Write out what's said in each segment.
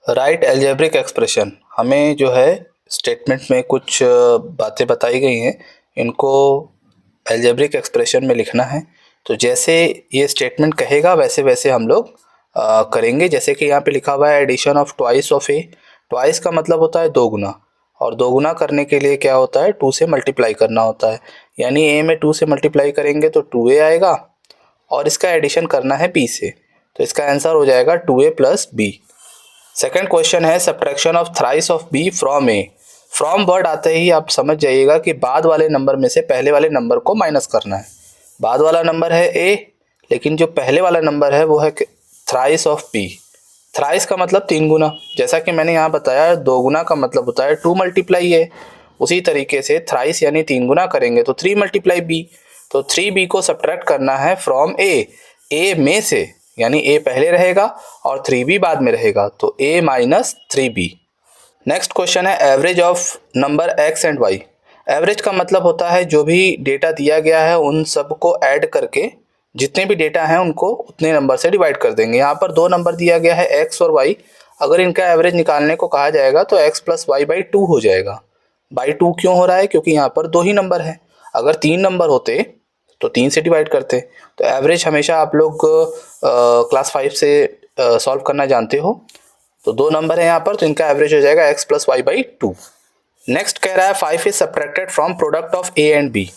Right algebraic expression. हमें जो है स्टेटमेंट में कुछ बातें बताई गई हैं, इनको एल्जेब्रिक एक्सप्रेशन में लिखना है। तो जैसे ये स्टेटमेंट कहेगा वैसे वैसे हम लोग करेंगे। जैसे कि यहाँ पे लिखा हुआ है addition of twice of A. Twice का मतलब होता है दो गुना, और दो गुना करने के लिए क्या होता है, टू से मल्टीप्लाई करना होता है। यानी ए में टू से मल्टीप्लाई करेंगे तो टू ए आएगा, और इसका एडिशन करना है बी से, तो इसका आंसर हो जाएगा two A plus B. Second question है subtraction of thrice of B from A. From word आते ही आप समझ जाइएगा कि बाद वाले नंबर में से पहले वाले नंबर को माइनस करना है। बाद वाला नंबर है ए, लेकिन जो पहले वाला नंबर है वो है थ्राइस ऑफ बी। थ्राइस का मतलब तीन गुना, जैसा कि मैंने यहाँ बताया दो गुना का मतलब होता है टू मल्टीप्लाई ए। उसी तरीके से थ्राइस यानी तीन गुना करेंगे तो थ्री मल्टीप्लाई बी। तो थ्री बी को सब्ट्रैक्ट करना है फ्रॉम ए में से, यानी ए पहले रहेगा और थ्री बी बाद में रहेगा, तो A minus three B. Next question है average of number X and Y. Average का मतलब होता है जो भी डेटा दिया गया है उन सब को ऐड करके जितने भी डेटा हैं उनको उतने नंबर से डिवाइड कर देंगे। यहाँ पर दो नंबर दिया गया है एक्स और वाई, अगर इनका एवरेज निकालने को कहा जाएगा तो X plus Y by two हो जाएगा। बाई टू क्यों हो रहा है, क्योंकि यहाँ पर दो ही नंबर हैं। अगर तीन नंबर होते तो तीन से डिवाइड करते। तो एवरेज हमेशा आप लोग क्लास 5 से सॉल्व करना जानते हो। तो दो नंबर है यहाँ पर, तो इनका एवरेज हो जाएगा X plus Y by two. Next कह रहा है 5 is subtracted from product of A and B.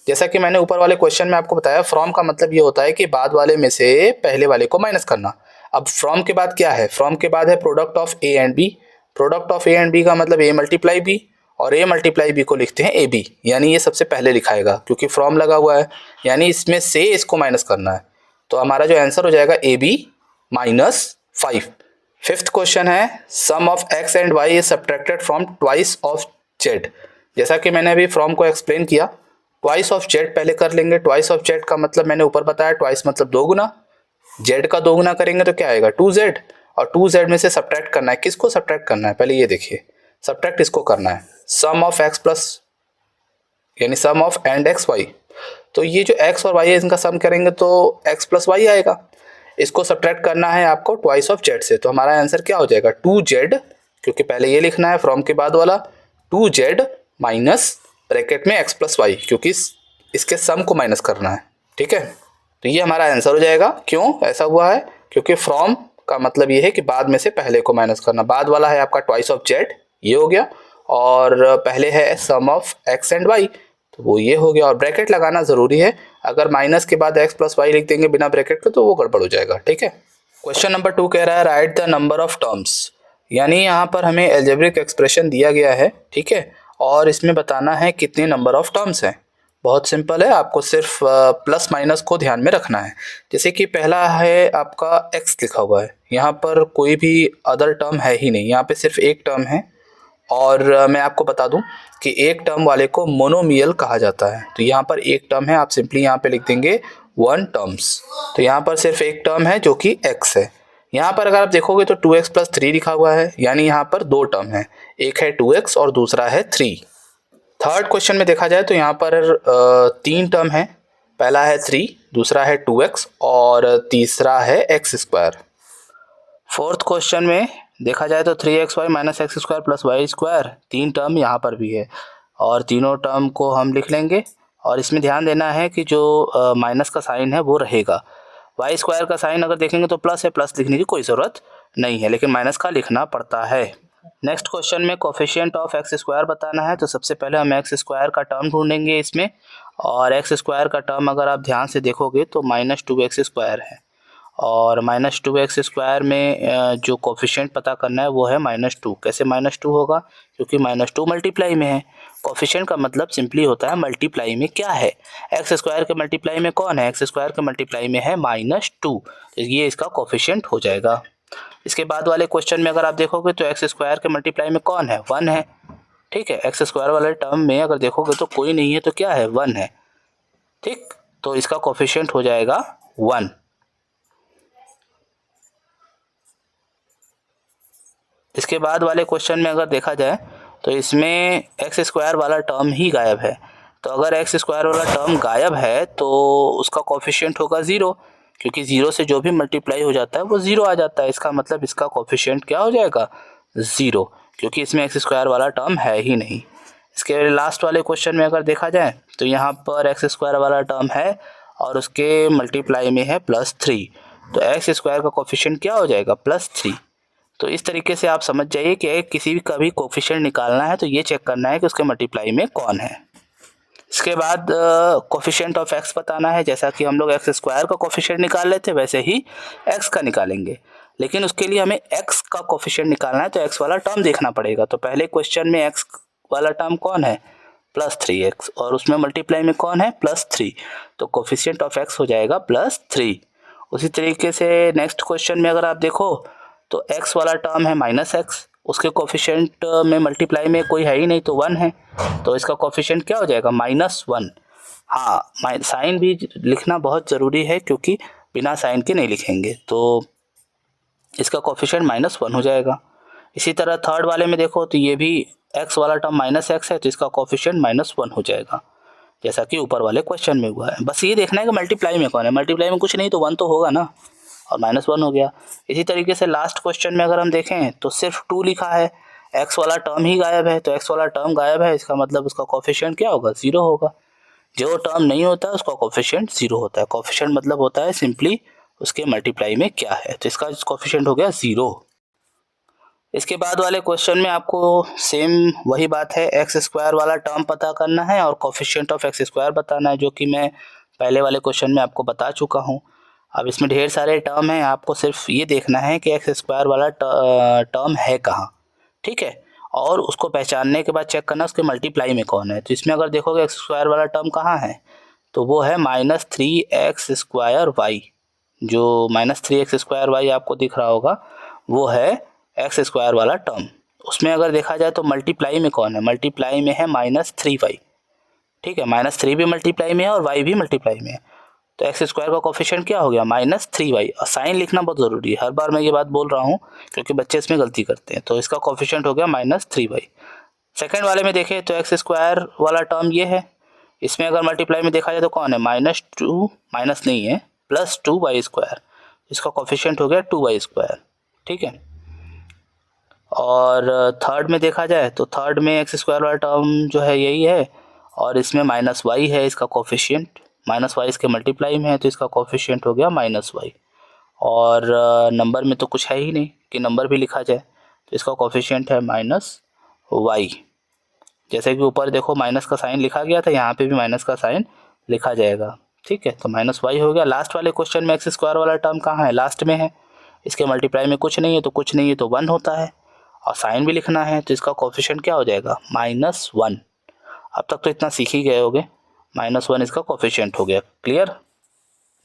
जैसा कि मैंने ऊपर वाले क्वेश्चन में आपको बताया, फ्रॉम का मतलब ये होता है कि बाद वाले में से पहले वाले को माइनस करना। अब फ्रॉम के बाद क्या है, फ्रॉम के बाद है product of A and B. Product of A and B का मतलब ए मल्टीप्लाई बी, और ए मल्टीप्लाई बी को लिखते हैं ए बी, यानी ये सबसे पहले लिखाएगा क्योंकि फ्रॉम लगा हुआ है, यानी इसमें से इसको माइनस करना है। तो हमारा जो आंसर हो जाएगा A B minus 5। Fifth question है sum of X and Y is subtracted from twice of Z. जैसा कि मैंने अभी फ्रॉम को एक्सप्लेन किया, ट्वाइस ऑफ जेड पहले कर लेंगे। ट्वाइस ऑफ जेड का मतलब मैंने ऊपर बताया, ट्वाइस मतलब दो गुना। जेड का दो गुना करेंगे तो क्या आएगा, टू जेड, और टू जेड में से सब्ट्रैक्ट करना है। किसको सब्ट्रैक्ट करना है, पहले ये देखिए, सब्ट्रैक्ट इसको करना है, सम ऑफ एक्स प्लस यानी सम ऑफ एंड एक्स वाई। तो ये जो एक्स और वाई है इनका सम करेंगे तो एक्स प्लस वाई आएगा। इसको सब्ट्रैक्ट करना है आपको ट्वाइस ऑफ जेड से, तो हमारा आंसर क्या हो जाएगा, टू जेड, क्योंकि पहले ये लिखना है फ्रॉम के बाद वाला, टू जेड माइनस ब्रैकेट में एक्स प्लस वाई, क्योंकि इसके सम को माइनस करना है। ठीक है, तो ये हमारा आंसर हो जाएगा। क्यों ऐसा हुआ है, क्योंकि फ्रॉम का मतलब ये है कि बाद में से पहले को माइनस करना। बाद वाला है आपका ट्वाइस ऑफ जेड, ये हो गया, और पहले है sum of X and Y, तो वो ये हो गया। और ब्रैकेट लगाना ज़रूरी है, अगर माइनस के बाद एक्स प्लस वाई लिख देंगे बिना ब्रैकेट के तो वो गड़बड़ हो जाएगा। ठीक है, क्वेश्चन नंबर 2 कह रहा है right the number of terms. यानी यहाँ पर हमें एल्जेब्रिक एक्सप्रेशन दिया गया है, ठीक है, और इसमें बताना है कितने नंबर ऑफ टर्म्स हैं। बहुत सिंपल है, आपको सिर्फ प्लस माइनस को ध्यान में रखना है। जैसे कि पहला है आपका x लिखा हुआ है, यहाँ पर कोई भी अदर टर्म है ही नहीं, यहाँ पे सिर्फ एक टर्म है। और मैं आपको बता दूं कि एक टर्म वाले को मोनोमियल कहा जाता है। तो यहाँ पर एक टर्म है, आप सिंपली यहाँ पे लिख देंगे वन टर्म्स। तो यहाँ पर सिर्फ एक टर्म है जो कि x है। यहाँ पर अगर आप देखोगे तो 2x प्लस 3 लिखा हुआ है, यानी यहाँ पर दो टर्म है, एक है 2x और दूसरा है 3। थर्ड क्वेश्चन में देखा जाए तो यहाँ पर तीन टर्म है, पहला है 3, दूसरा है 2x और तीसरा है x स्क्वायर। फोर्थ क्वेश्चन में देखा जाए तो 3xy minus X square plus Y square, तीन टर्म यहाँ पर भी है, और तीनों टर्म को हम लिख लेंगे। और इसमें ध्यान देना है कि जो माइनस का साइन है वो रहेगा। वाई स्क्वायर का साइन अगर देखेंगे तो प्लस है, प्लस लिखने की कोई ज़रूरत नहीं है, लेकिन माइनस का लिखना पड़ता है। नेक्स्ट क्वेश्चन में कोफिशिएंट ऑफ एक्स स्क्वायर बताना है, तो सबसे पहले हम एक्स स्क्वायर का टर्म ढूंढेंगे इसमें, और एक्स स्क्वायर का टर्म अगर आप ध्यान से देखोगे तो माइनस 2x स्क्वायर है, और माइनस 2x स्क्वायर में जो कोफिशिएंट पता करना है वो है -2। कैसे -2 होगा, क्योंकि -2 मल्टीप्लाई में है। कोफिशिएंट का मतलब सिंपली होता है मल्टीप्लाई में क्या है, एक्स स्क्वायर के मल्टीप्लाई में कौन है, एक्स स्क्वायर के मल्टीप्लाई में है -2, तो ये इसका कोफिशिएंट हो जाएगा। इसके बाद वाले क्वेश्चन में अगर आप देखोगे तो एक्स स्क्वायर के मल्टीप्लाई में कौन है, 1 है। ठीक है, एक्स स्क्वायर वाले टर्म में अगर देखोगे तो कोई नहीं है, तो क्या है, 1 है। ठीक, तो इसका कोफिशिएंट हो जाएगा 1। इसके बाद वाले क्वेश्चन में अगर देखा जाए तो इसमें एक्स स्क्वायर वाला टर्म ही गायब है। तो अगर एक्स स्क्वायर वाला टर्म गायब है तो उसका कोफिशिएंट होगा 0, क्योंकि 0 से जो भी मल्टीप्लाई हो जाता है वो 0 आ जाता है। इसका मतलब इसका कोफिशिएंट क्या हो जाएगा, 0, क्योंकि इसमें एक्स स्क्वायर वाला टर्म है ही नहीं। इसके लास्ट वाले क्वेश्चन में अगर देखा जाए तो यहाँ पर एक्स स्क्वायर वाला टर्म है और उसके मल्टीप्लाई में है +3, तो एक्स स्क्वायर का कोफिशिएंट क्या हो जाएगा, +3। तो इस तरीके से आप समझ जाइए कि किसी भी का भी कोफिशिएंट निकालना है तो ये चेक करना है कि उसके मल्टीप्लाई में कौन है। इसके बाद कोफिशिएंट ऑफ एक्स बताना है। जैसा कि हम लोग एक्स स्क्वायर का कोफिशिएंट निकाल लेते हैं वैसे ही एक्स का निकालेंगे, लेकिन उसके लिए हमें एक्स का कोफिशिएंट निकालना है तो एक्स वाला टर्म देखना पड़ेगा। तो पहले क्वेश्चन में एक्स वाला टर्म कौन है, +3x, और उसमें मल्टीप्लाई में कौन है, +3, तो कोफिशिएंट ऑफ एक्स हो जाएगा +3। उसी तरीके से नेक्स्ट क्वेश्चन में अगर आप देखो तो x वाला टर्म है -x, उसके कोफिशिएंट में मल्टीप्लाई में कोई है ही नहीं तो 1 है, तो इसका कोफिशिएंट क्या हो जाएगा, -1। हाँ, साइन भी लिखना बहुत ज़रूरी है क्योंकि बिना साइन के नहीं लिखेंगे, तो इसका कोफिशिएंट -1 हो जाएगा। इसी तरह थर्ड वाले में देखो तो ये भी x वाला टर्म -x है तो इसका कोफिशिएंट -1 हो जाएगा, जैसा कि ऊपर वाले क्वेश्चन में हुआ है। बस ये देखना है कि मल्टीप्लाई में कौन है, मल्टीप्लाई में कुछ नहीं तो 1 तो होगा ना, और -1 हो गया। इसी तरीके से लास्ट क्वेश्चन में अगर हम देखें तो सिर्फ 2 लिखा है, x वाला टर्म ही गायब है, तो x वाला टर्म गायब है, इसका मतलब उसका कोफिशिएंट क्या होगा, 0 होगा। जो टर्म नहीं होता है उसका कोफिशिएंट 0 होता है। कोफिशिएंट मतलब होता है सिंपली उसके मल्टीप्लाई में क्या है, तो इसका कोफिशिएंट हो गया 0। इसके बाद वाले क्वेश्चन में आपको सेम वही बात है, एक्स स्क्वायर वाला टर्म पता करना है और कोफिशिएंट ऑफ एक्स स्क्वायर बताना है, जो कि मैं पहले वाले क्वेश्चन में आपको बता चुका हूँ। अब इसमें ढेर सारे टर्म हैं, आपको सिर्फ ये देखना है कि एक्स स्क्वायर वाला टर्म है कहाँ, ठीक है, और उसको पहचानने के बाद चेक करना उसके मल्टीप्लाई में कौन है। तो इसमें अगर देखोगे एक्स स्क्वायर वाला टर्म कहाँ है तो वो है -3x² जो -3x² आपको दिख रहा होगा वो है एक्स स्क्वायर वाला टर्म। उसमें अगर देखा जाए तो मल्टीप्लाई में कौन है, मल्टीप्लाई में है -3y, ठीक है, -3 भी मल्टीप्लाई में है और y भी मल्टीप्लाई में है, तो एक्स स्क्वायर का कोफिशिएंट क्या हो गया, -3y। और साइन लिखना बहुत ज़रूरी है, हर बार मैं ये बात बोल रहा हूँ क्योंकि बच्चे इसमें गलती करते हैं। तो इसका कोफिशिएंट हो गया -3y। सेकेंड वाले में देखें तो एक्स स्क्वायर वाला टर्म ये है, इसमें अगर मल्टीप्लाई में देखा जाए तो कौन है, -2 माइनस नहीं है +2y², इसका कोफिशिएंट हो गया 2y², ठीक है। और थर्ड में देखा जाए तो थर्ड में एक्स स्क्वायर वाला टर्म जो है यही है और इसमें -y है, इसका कोफिशिएंट -y इसके मल्टीप्लाई में है तो इसका कोफिशिएंट हो गया -y। और नंबर में तो कुछ है ही नहीं कि नंबर भी लिखा जाए, तो इसका कोफिशिएंट है -y। जैसे कि ऊपर देखो माइनस का साइन लिखा गया था, यहाँ पे भी माइनस का साइन लिखा जाएगा, ठीक है, तो -y हो गया। लास्ट वाले क्वेश्चन में एक्स स्क्वायर वाला टर्म कहाँ है, लास्ट में है, इसके मल्टीप्लाई में कुछ नहीं है तो कुछ नहीं है तो 1 होता है, और साइन भी लिखना है तो इसका कोफिशिएंट क्या हो जाएगा, -1। अब तक तो इतना सीख ही गए होगे, -1 इसका कोफिशिएंट हो गया, क्लियर।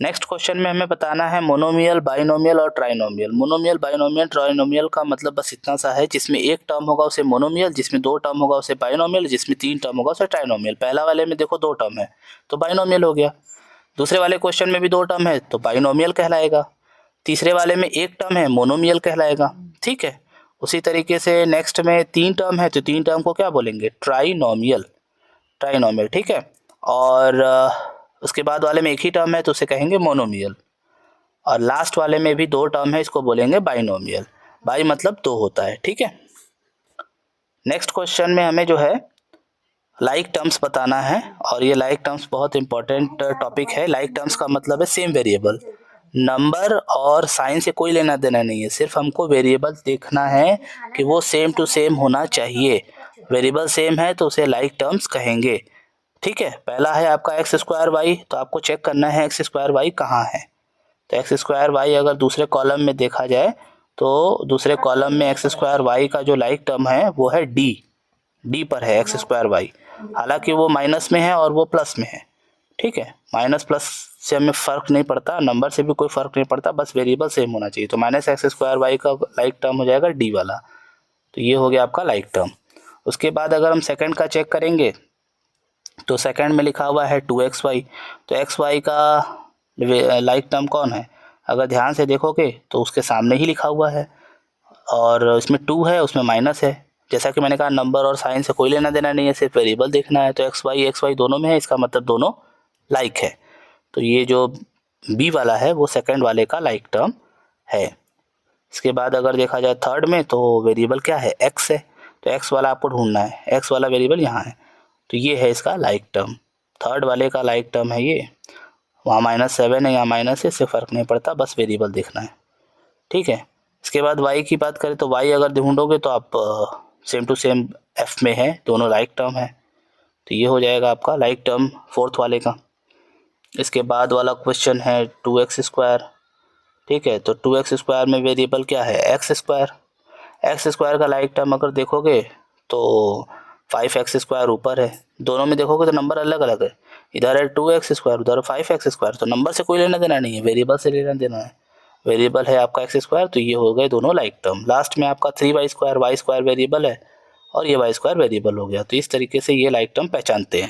नेक्स्ट क्वेश्चन में हमें बताना है मोनोमियल, बाइनोमियल और ट्राइनोमियल। मोनोमियल, बाइनोमियल, ट्राइनोमियल का मतलब बस इतना सा है, जिसमें एक टर्म होगा उसे मोनोमियल, जिसमें 2 टर्म होगा उसे बाइनोमियल, जिसमें 3 टर्म होगा उसे ट्राइनोमियल। पहला वाले में देखो 2 टर्म है तो बाइनोमियल हो गया, दूसरे वाले क्वेश्चन में भी 2 टर्म है तो बाइनोमियल कहलाएगा, तीसरे वाले में 1 टर्म है मोनोमियल कहलाएगा, ठीक है। उसी तरीके से नेक्स्ट में 3 टर्म है तो 3 टर्म को क्या बोलेंगे, ट्राइनोमियल, ट्राइनोमियल, ठीक है। और उसके बाद वाले में 1 ही टर्म है तो उसे कहेंगे मोनोमियल, और लास्ट वाले में भी 2 टर्म है इसको बोलेंगे बाइनोमियल। बाई मतलब 2 होता है, ठीक है। नेक्स्ट क्वेश्चन में हमें जो है लाइक टर्म्स बताना है, और ये लाइक टर्म्स बहुत इंपॉर्टेंट टॉपिक है। लाइक टर्म्स का मतलब है सेम वेरिएबल, नंबर और साइन से कोई लेना देना नहीं है, सिर्फ हमको वेरिएबल देखना है कि वो सेम टू सेम होना चाहिए। वेरिएबल सेम है तो उसे लाइक टर्म्स कहेंगे, ठीक है। पहला है आपका x²y, तो आपको चेक करना है x²y कहाँ है, तो x² अगर दूसरे कॉलम में देखा जाए तो दूसरे कॉलम में x² का जो लाइक टर्म है वो है डी पर है x², हालांकि वो माइनस में है और वो प्लस में है, ठीक है। माइनस प्लस से हमें फ़र्क नहीं पड़ता, नंबर से भी कोई फ़र्क नहीं पड़ता, बस वेरिएबल सेम होना चाहिए। तो -x² का लाइक टर्म हो जाएगा डी वाला, तो ये हो गया आपका लाइक टर्म। उसके बाद अगर हम सेकंड का चेक करेंगे तो सेकंड में लिखा हुआ है 2xy, तो xy का लाइक टर्म कौन है, अगर ध्यान से देखोगे तो उसके सामने ही लिखा हुआ है, और इसमें 2 है उसमें माइनस है। जैसा कि मैंने कहा नंबर और साइन से कोई लेना देना नहीं है, सिर्फ वेरिएबल देखना है, तो xy दोनों में है, इसका मतलब दोनों लाइक है। तो ये जो बी वाला है वो सेकंड वाले का लाइक टर्म है। इसके बाद अगर देखा जाए थर्ड में तो वेरिएबल क्या है, एक्स है, तो एक्स वाला आपको ढूंढना है, एक्स वाला वेरिएबल यहाँ है, तो ये है इसका लाइक टर्म, थर्ड वाले का लाइक टर्म है ये। वहाँ -7 है, यहाँ माइनस है, इससे फ़र्क नहीं पड़ता, बस वेरिएबल देखना है, ठीक है। इसके बाद y की बात करें तो y अगर ढूंढोगे तो आप सेम टू सेम f में है, दोनों लाइक टर्म है, तो ये हो जाएगा आपका लाइक टर्म फोर्थ वाले का। इसके बाद वाला क्वेश्चन है 2x², ठीक है, तो 2x² में वेरिएबल क्या है, x² का लाइक टर्म अगर देखोगे तो 5x² ऊपर है, दोनों में देखोगे तो नंबर अलग अलग है, इधर है 2x², उधर 5x², तो नंबर से कोई लेना देना नहीं है, वेरिएबल से लेना देना है। वेरिएबल है आपका x², तो ये हो गए दोनों लाइक टर्म। लास्ट में आपका 3y² y² वेरिएबल है और ये y² वेरिएबल हो गया, तो इस तरीके से ये लाइक टर्म पहचानते हैं।